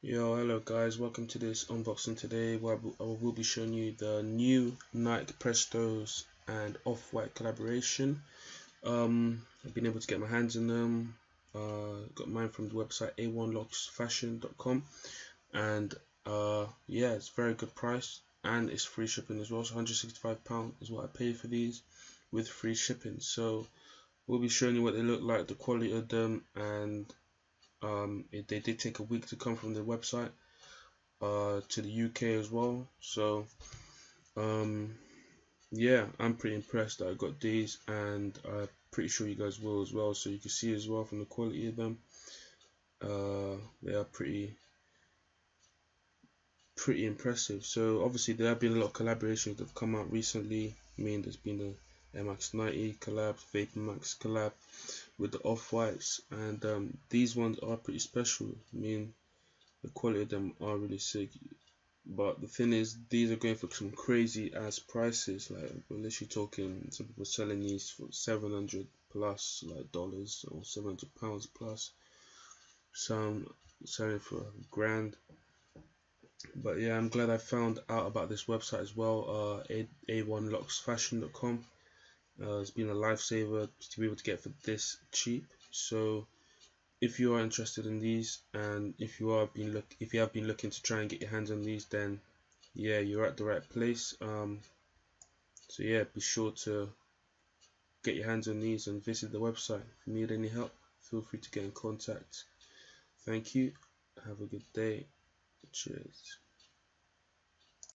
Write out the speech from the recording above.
Yo, hello guys, welcome to this unboxing today where I will be showing you the new Nike Prestos and Off-White collaboration. I've been able to get my hands on them. Got mine from the website a1locksfashion.com, and yeah, it's a very good price and it's free shipping as well. So £165 is what I paid for these with free shipping. So we'll be showing you what they look like, the quality of them, and they did take a week to come from the website to the UK as well. So yeah, I'm pretty impressed that I got these, and I'm pretty sure you guys will as well. So you can see as well from the quality of them, they are pretty impressive. So obviously there have been a lot of collaborations that have come out recently. I mean, there's been the MX90 collab, Vapor Max collab with the Off-Whites, and these ones are pretty special. I mean, the quality of them are really sick, but the thing is, these are going for some crazy ass prices. Like, we're literally talking, some people selling these for 700 plus like dollars, or £700 plus, some selling for £1,000. But yeah, I'm glad I found out about this website as well, a1locksfashion.com. It's been a lifesaver to be able to get for this cheap. So if you are interested in these, and if you have been looking to try and get your hands on these, then yeah, you're at the right place. So yeah, be sure to get your hands on these and visit the website. If you need any help, feel free to get in contact. Thank you. Have a good day. Cheers.